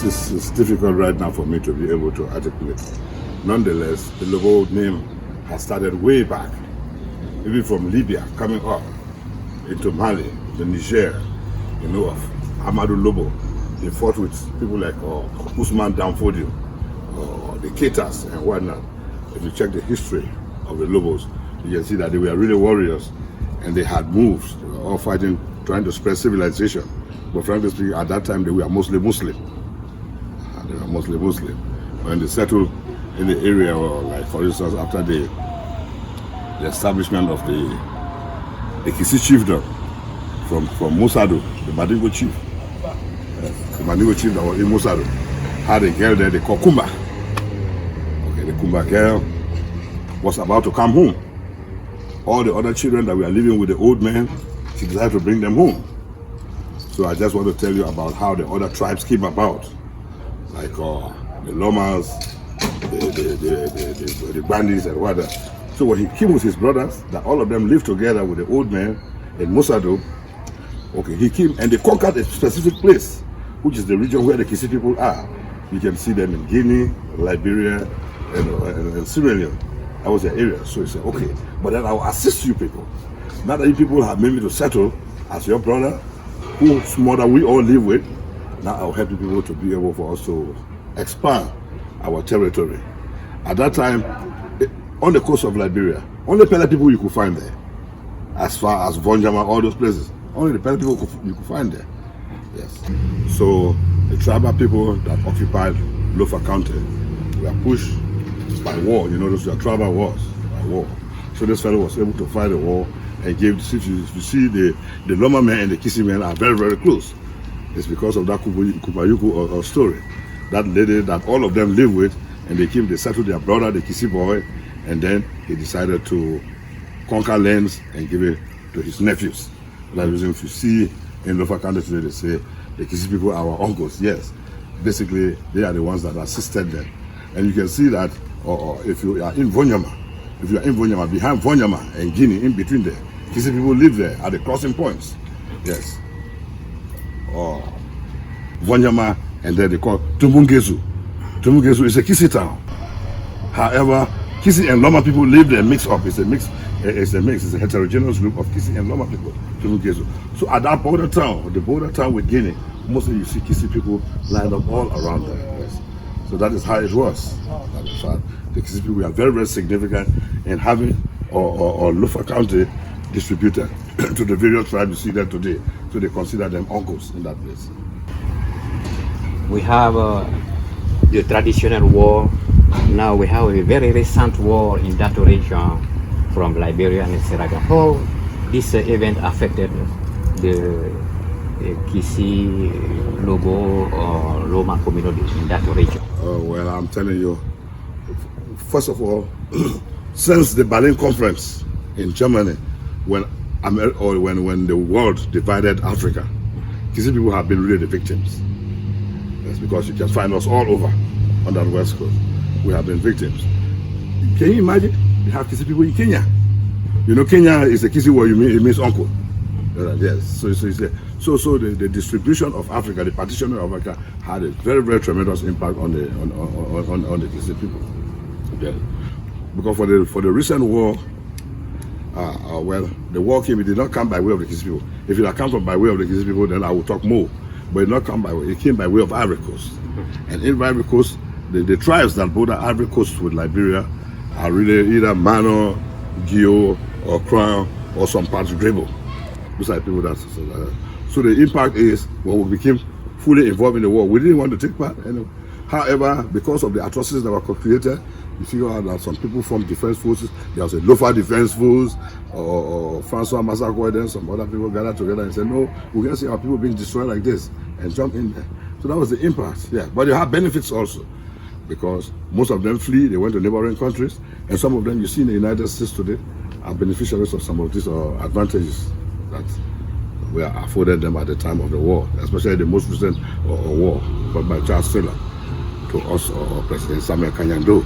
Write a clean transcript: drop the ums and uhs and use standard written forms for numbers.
it's difficult right now for me to be able to articulate. Nonetheless, the Lobo name has started way back, even from Libya, coming up into Mali, the Niger, of Amadou Lobo. They fought with people like Usman Danfodio, the Ketas and whatnot. If you check the history of the Lobos, you can see that they were really warriors and they had moves. They were all fighting, trying to spread civilization. But frankly speaking, at that time, they were mostly Muslim. They were mostly Muslim. When they settled in the area, like for instance, after the establishment of the Kissi chiefdom from Musadu, the Madingo chief. The Madingo chief that was in Musadu had a girl there they called Kumba. Okay, the Kumba girl was about to come home. All the other children that were living with the old man, she decided to bring them home. So I just want to tell you about how the other tribes came about, like the Lomas, the Bandits and whatnot. So when he came with his brothers, that all of them lived together with the old man in Musadu, okay, he came and they conquered a specific place, which is the region where the Kissi people are. You can see them in Guinea, Liberia, and Sierra Leone. That was the area. So he said, okay, but then I'll assist you people. Now that you people have made me to settle as your brother, whose mother we all live with, now I'll help you people to be able for us to expand our territory. At that time, on the coast of Liberia, only Pele people you could find there. As far as Vonjama, all those places, only the Pele people you could find there. Yes. So the tribal people that occupied LOFA County were pushed by war. Those were tribal wars, by war. So this fellow was able to fight a war and gave, if you see the Loma men and the Kissi men are very, very close. It's because of that Kupayuku story. That lady that all of them live with, and they settled their brother, the Kissi boy, and then he decided to conquer lands and give it to his nephews. That reason, if you see in LOFA County today, they say the Kissi people are our uncles. Yes, basically they are the ones that assisted them. And you can see that if you are in Vonjama, behind Vonjama and Guinea, in between there, Kissi people live there at the crossing points. Yes. Vonjama, and then they call Tumbungezu. Tumbungezu is a Kissi town. However, Kissi and Loma people live there mixed up. It's a a heterogeneous group of Kissi and Loma people. Tumbungezu. So at that border town, the border town with Guinea, mostly you see Kissi people lined up all around there. Yes. So that is how it was. The Kissi people are very, very significant in having LOFA County distributed to the various tribes you see there today. So they consider them uncles in that place. We have the traditional war. Now we have a very recent war in that region from Liberia and Sierra Leone. How this event affected the Kissi, Lobo, or Loma community in that region? Well, I'm telling you, first of all, since the Berlin Conference in Germany, when the world divided Africa, Kissi people have been really the victims. That's because you can find us all over on that west coast. We have been victims. Can you imagine? We have Kissi people in Kenya. Kenya is a Kissi word, it means uncle. Yes. So the distribution of Africa, the partitioning of Africa, had a very, very tremendous impact on the Kissi people. Yeah. Because for the recent war, well, the war came. It did not come by way of the Kissi people. If it had come by way of the Kissi people, then I would talk more. But it did not come by way. It came by way of Ivory Coast. And in Ivory Coast, the tribes that border Ivory Coast with Liberia are really either Mano, Gio, or Crown, or some parts of Grebo. Those are people that. So the impact is when we became fully involved in the war, we didn't want to take part. However, because of the atrocities that were created, you figure out that some people from defense forces, there was a LOFA defense force, or Francois Massacre, then some other people gathered together and said, no, we can't see our people being destroyed like this, and jump in there. So that was the impact, yeah. But they have benefits also, because most of them flee, they went to neighboring countries, and some of them you see in the United States today are beneficiaries of some of these advantages that were afforded them at the time of the war, especially the most recent war brought by Charles Taylor to us, President Samuel Kanyando.